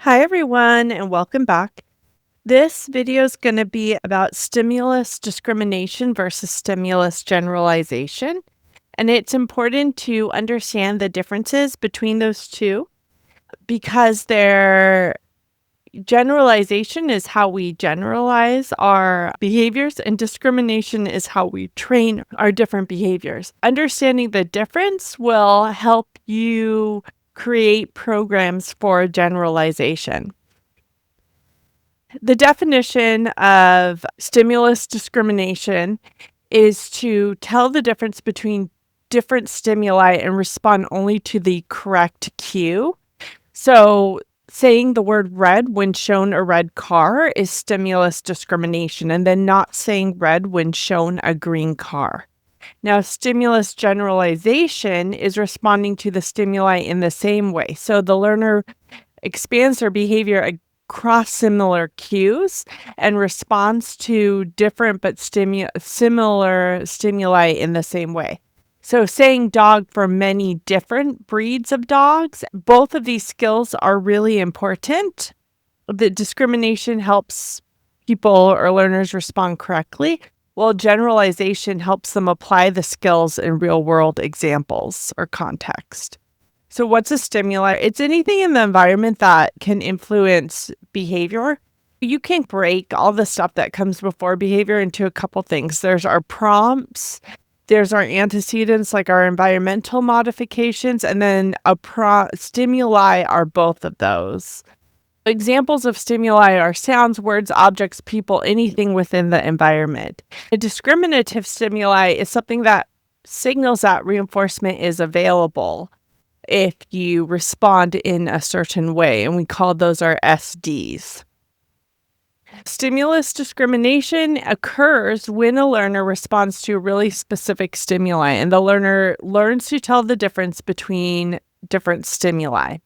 Hi, everyone, and welcome back. This video is going to be about stimulus discrimination versus stimulus generalization. And it's important to understand the differences between those two because their generalization is how we generalize our behaviors, and discrimination is how we train our different behaviors. Understanding the difference will help you create programs for generalization. The definition of stimulus discrimination is to tell the difference between different stimuli and respond only to the correct cue. So, saying the word red when shown a red car is stimulus discrimination, and then not saying red when shown a green car. Now, stimulus generalization is responding to the stimuli in the same way. So, the learner expands their behavior across similar cues and responds to different but similar stimuli in the same way. So saying dog for many different breeds of dogs, both of these skills are really important. The discrimination helps people or learners respond correctly, while generalization helps them apply the skills in real-world examples or context. So what's a stimuli? It's anything in the environment that can influence behavior. You can break all the stuff that comes before behavior into a couple things. There's our prompts, there's our antecedents, like our environmental modifications, and then stimuli are both of those. Examples of stimuli are sounds, words, objects, people, anything within the environment. A discriminative stimuli is something that signals that reinforcement is available if you respond in a certain way, and we call those our SDs. Stimulus discrimination occurs when a learner responds to a really specific stimuli, and the learner learns to tell the difference between different stimuli,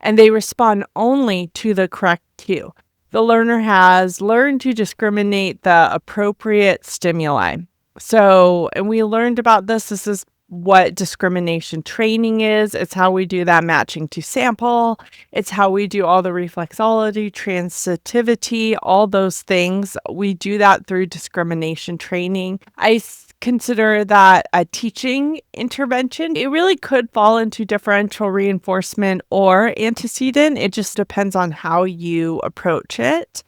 and they respond only to the correct cue. The learner has learned to discriminate the appropriate stimuli. So, and we learned about this. This is what discrimination training is. It's how we do that matching to sample. It's how we do all the reflexology, transitivity, all those things. We do that through discrimination training. I consider that a teaching intervention. It really could fall into differential reinforcement or antecedent. It just depends on how you approach it.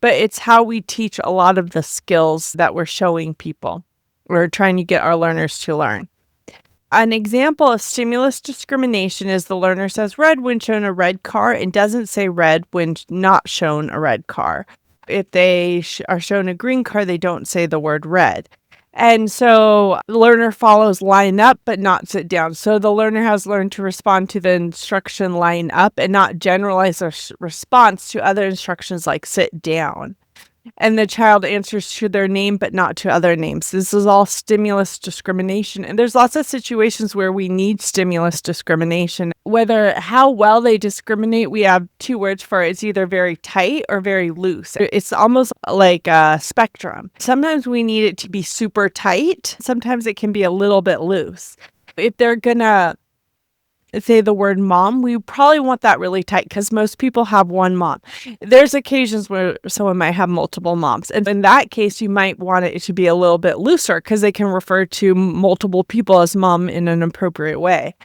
But it's how we teach a lot of the skills that we're showing people. We're trying to get our learners to learn. An example of stimulus discrimination is the learner says red when shown a red car and doesn't say red when not shown a red car. If they are shown a green car, they don't say the word red. And so the learner follows line up but not sit down. So the learner has learned to respond to the instruction line up and not generalize their response to other instructions like sit down. And the child answers to their name but not to other names. This is all stimulus discrimination. And there's lots of situations where we need stimulus discrimination. Whether how well they discriminate, we have two words for it. It's either very tight or very loose. It's almost like a spectrum. Sometimes we need it to be super tight. Sometimes it can be a little bit loose. If they're gonna say the word mom, we probably want that really tight because most people have one mom. There's occasions where someone might have multiple moms. And in that case, you might want it to be a little bit looser because they can refer to multiple people as mom in an appropriate way.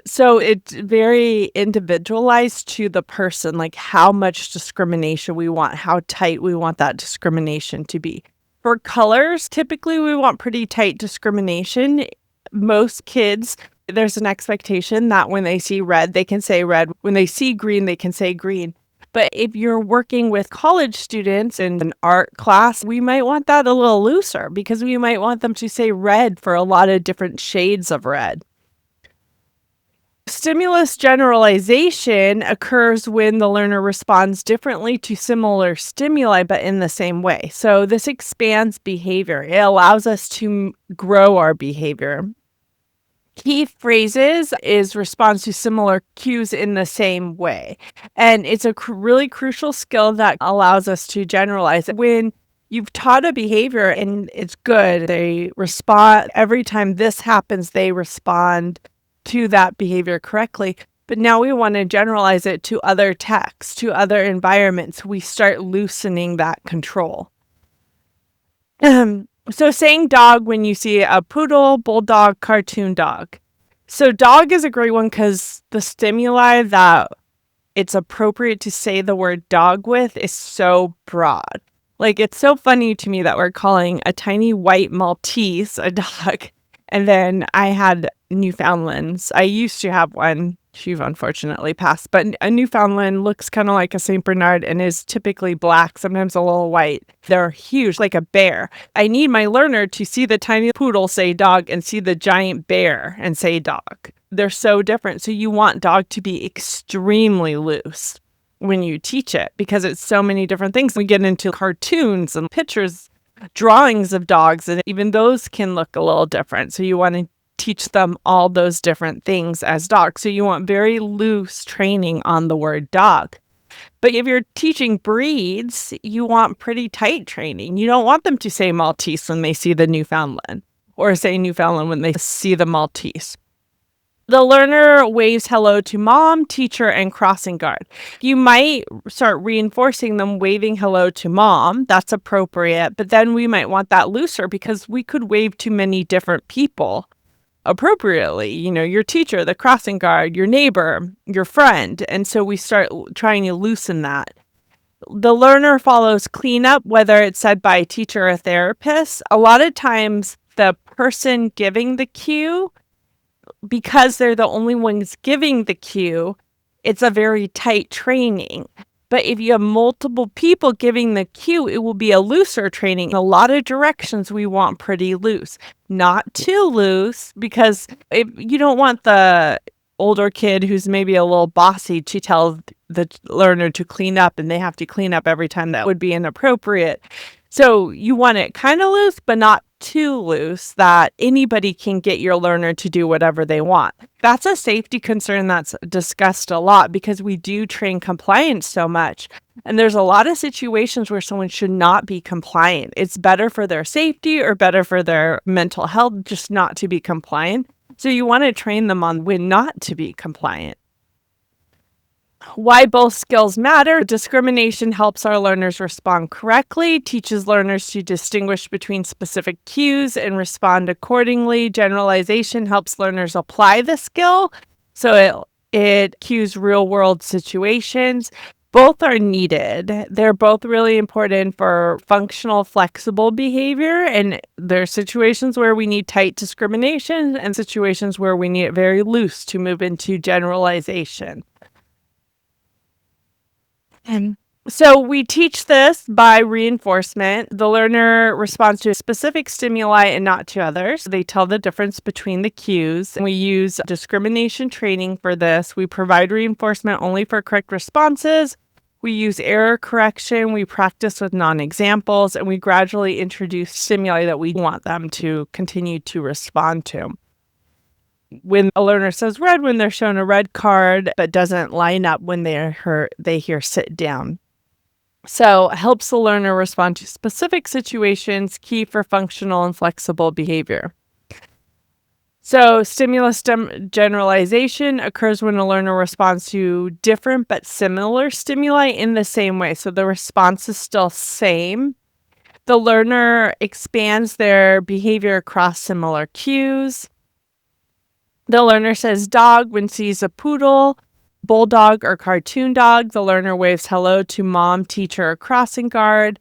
So it's very individualized to the person, like how much discrimination we want, how tight we want that discrimination to be. For colors, typically we want pretty tight discrimination. Most kids, there's an expectation that when they see red, they can say red. When they see green, they can say green. But if you're working with college students in an art class, we might want that a little looser because we might want them to say red for a lot of different shades of red. Stimulus generalization occurs when the learner responds differently to similar stimuli, but in the same way. So this expands behavior. It allows us to grow our behavior. Key phrases is response to similar cues in the same way. And it's a really crucial skill that allows us to generalize. When you've taught a behavior and it's good, they respond every time this happens, they respond to that behavior correctly. But now we want to generalize it to other texts, to other environments. We start loosening that control. So saying dog when you see a poodle, bulldog, cartoon dog. So dog is a great one because the stimuli that it's appropriate to say the word dog with is so broad. Like, it's so funny to me that we're calling a tiny white Maltese a dog. And then I had Newfoundlands. I used to have one. She unfortunately passed. But a Newfoundland looks kind of like a St. Bernard and is typically black, sometimes a little white. They're huge, like a bear. I need my learner to see the tiny poodle say dog and see the giant bear and say dog. They're so different. So you want dog to be extremely loose when you teach it because it's so many different things. We get into cartoons and pictures, drawings of dogs, and even those can look a little different. So you want to teach them all those different things as dogs. So you want very loose training on the word dog. But if you're teaching breeds, you want pretty tight training. You don't want them to say Maltese when they see the Newfoundland or say Newfoundland when they see the Maltese. The learner waves hello to mom, teacher, and crossing guard. You might start reinforcing them waving hello to mom. That's appropriate. But then we might want that looser because we could wave to many different people appropriately. You know, your teacher, the crossing guard, your neighbor, your friend. And so we start trying to loosen that. The learner follows cleanup, whether it's said by a teacher or a therapist. A lot of times the person giving the cue, because they're the only ones giving the cue, it's a very tight training. But if you have multiple people giving the cue, it will be a looser training. A lot of directions we want pretty loose, not too loose, because if you don't want the older kid who's maybe a little bossy to tell the learner to clean up and they have to clean up every time. That would be inappropriate. So you want it kind of loose, but not too loose that anybody can get your learner to do whatever they want. That's a safety concern that's discussed a lot because we do train compliance so much. And there's a lot of situations where someone should not be compliant. It's better for their safety or better for their mental health just not to be compliant. So you want to train them on when not to be compliant. Why both skills matter. Discrimination helps our learners respond correctly, teaches learners to distinguish between specific cues and respond accordingly. Generalization helps learners apply the skill, so it cues real-world situations. Both are needed. They're both really important for functional, flexible behavior, and there are situations where we need tight discrimination and situations where we need it very loose to move into generalization. So we teach this by reinforcement. The learner responds to a specific stimuli and not to others. They tell the difference between the cues. We use discrimination training for this. We provide reinforcement only for correct responses. We use error correction. We practice with non-examples, and we gradually introduce stimuli that we want them to continue to respond to. When a learner says red, when they're shown a red card, but doesn't line up when they hear sit down. So it helps the learner respond to specific situations, key for functional and flexible behavior. So stimulus generalization occurs when a learner responds to different but similar stimuli in the same way. So the response is still same. The learner expands their behavior across similar cues. The learner says dog when sees a poodle, bulldog, or cartoon dog. The learner waves hello to mom, teacher, or crossing guard.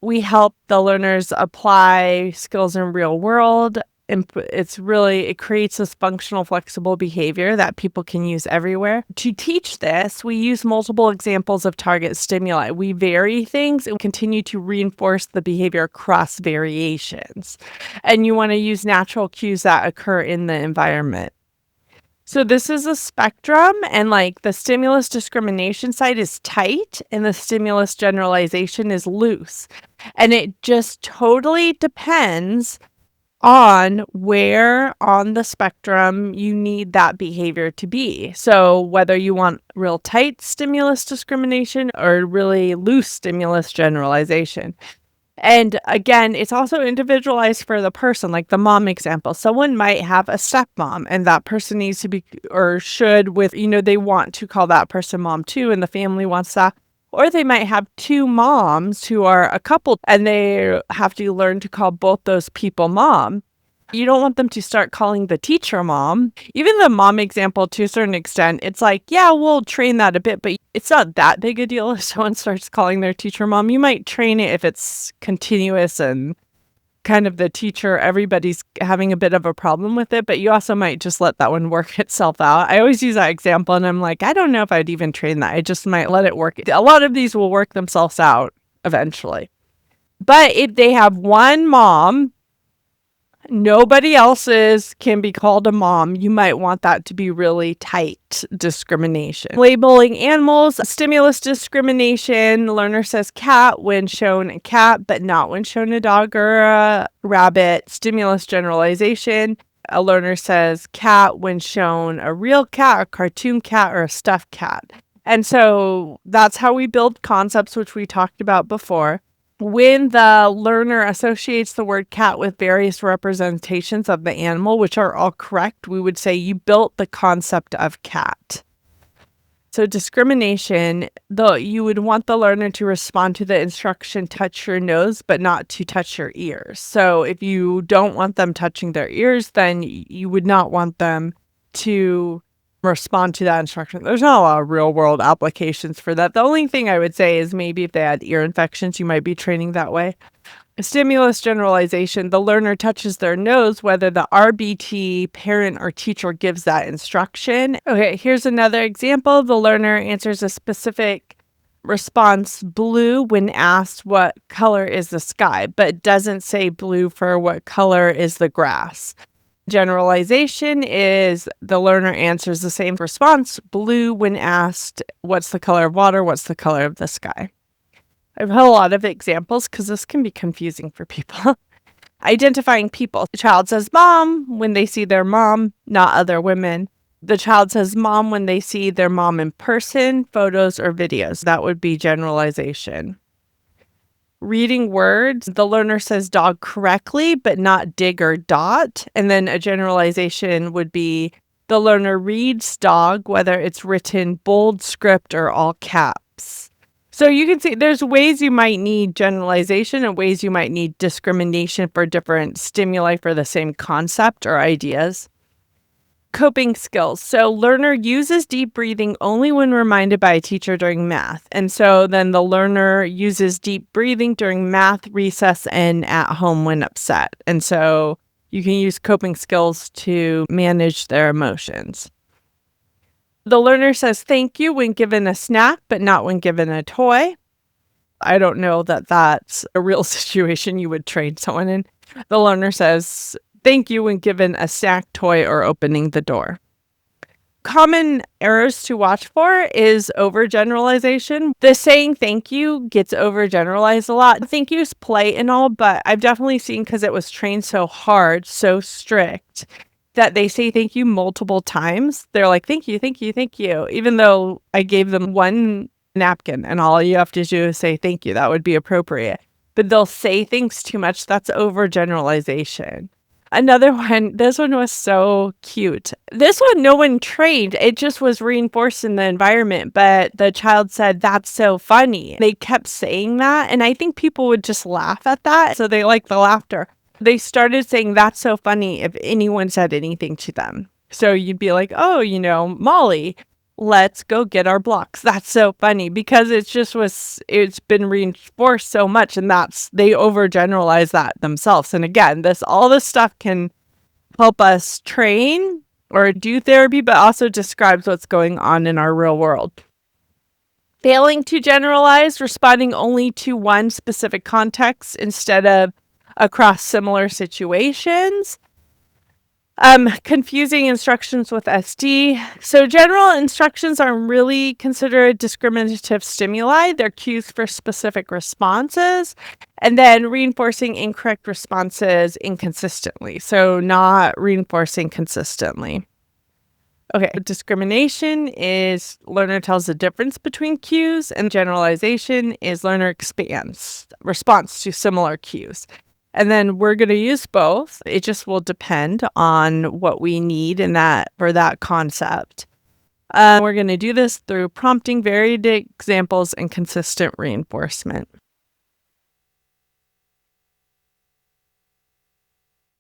We help the learners apply skills in real world. And it creates this functional, flexible behavior that people can use everywhere. To teach this, we use multiple examples of target stimuli. We vary things and continue to reinforce the behavior across variations. And you want to use natural cues that occur in the environment. So this is a spectrum, and like the stimulus discrimination side is tight and the stimulus generalization is loose. And it just totally depends on where on the spectrum you need that behavior to be. So whether you want real tight stimulus discrimination or really loose stimulus generalization. And again, it's also individualized for the person, like the mom example. Someone might have a stepmom, and that person needs to be or should with, they want to call that person mom too, and the family wants that. Or they might have two moms who are a couple, and they have to learn to call both those people mom. You don't want them to start calling the teacher mom. Even the mom example, to a certain extent, it's like, yeah, we'll train that a bit, but it's not that big a deal if someone starts calling their teacher mom. You might train it if it's continuous and kind of the teacher, everybody's having a bit of a problem with it, but you also might just let that one work itself out. I always use that example, and I'm like, I don't know if I'd even train that. I just might let it work. A lot of these will work themselves out eventually. But if they have one mom, nobody else's can be called a mom, you might want that to be really tight discrimination. Labeling animals, stimulus discrimination. The learner says cat when shown a cat, but not when shown a dog or a rabbit. Stimulus generalization. A learner says cat when shown a real cat, a cartoon cat, or a stuffed cat. And so that's how we build concepts, which we talked about before. When the learner associates the word cat with various representations of the animal, which are all correct, we would say you built the concept of cat. So discrimination, though, you would want the learner to respond to the instruction, touch your nose, but not to touch your ears. So if you don't want them touching their ears, then you would not want them to respond to that instruction. There's not a lot of real world applications for that. The only thing I would say is maybe if they had ear infections, you might be training that way. Stimulus generalization, the learner touches their nose whether the RBT parent or teacher gives that instruction. Okay, here's another example. The learner answers a specific response blue when asked what color is the sky, but doesn't say blue for what color is the grass. Generalization is the learner answers the same response, blue, when asked what's the color of water, what's the color of the sky. I've had a lot of examples because this can be confusing for people. Identifying people. The child says mom when they see their mom, not other women. The child says mom when they see their mom in person, photos, or videos. That would be generalization. Reading words, the learner says dog correctly, but not dig or dot. And then a generalization would be the learner reads dog, whether it's written bold script or all caps. So you can see there's ways you might need generalization and ways you might need discrimination for different stimuli for the same concept or ideas. Coping skills. So learner uses deep breathing only when reminded by a teacher during math. And so then the learner uses deep breathing during math, recess, and at home when upset. And so you can use coping skills to manage their emotions. The learner says thank you when given a snack, but not when given a toy. I don't know that that's a real situation you would train someone in. The learner says thank you when given a snack, toy, or opening the door. Common errors to watch for is overgeneralization. The saying thank you gets overgeneralized a lot. Thank you's polite and all, but I've definitely seen, because it was trained so hard, so strict, that they say thank you multiple times. They're like, thank you, thank you, thank you. Even though I gave them one napkin and all you have to do is say thank you, that would be appropriate. But they'll say things too much. That's overgeneralization. Another one, this one was so cute. This one, no one trained. It just was reinforced in the environment. But the child said, that's so funny. They kept saying that. And I think people would just laugh at that. So they like the laughter. They started saying, that's so funny if anyone said anything to them. So you'd be like, oh, Molly, let's go get our blocks. That's so funny, because it's been reinforced so much, and they overgeneralize that themselves. And again, all this stuff can help us train or do therapy, but also describes what's going on in our real world. Failing to generalize, responding only to one specific context instead of across similar situations. Confusing instructions with SD. So general instructions aren't really considered discriminative stimuli. They're cues for specific responses. And then reinforcing incorrect responses inconsistently. So not reinforcing consistently. Okay, discrimination is learner tells the difference between cues, and generalization is learner expands response to similar cues. And then we're going to use both. It just will depend on what we need in that for that concept. We're going to do this through prompting, varied examples, and consistent reinforcement.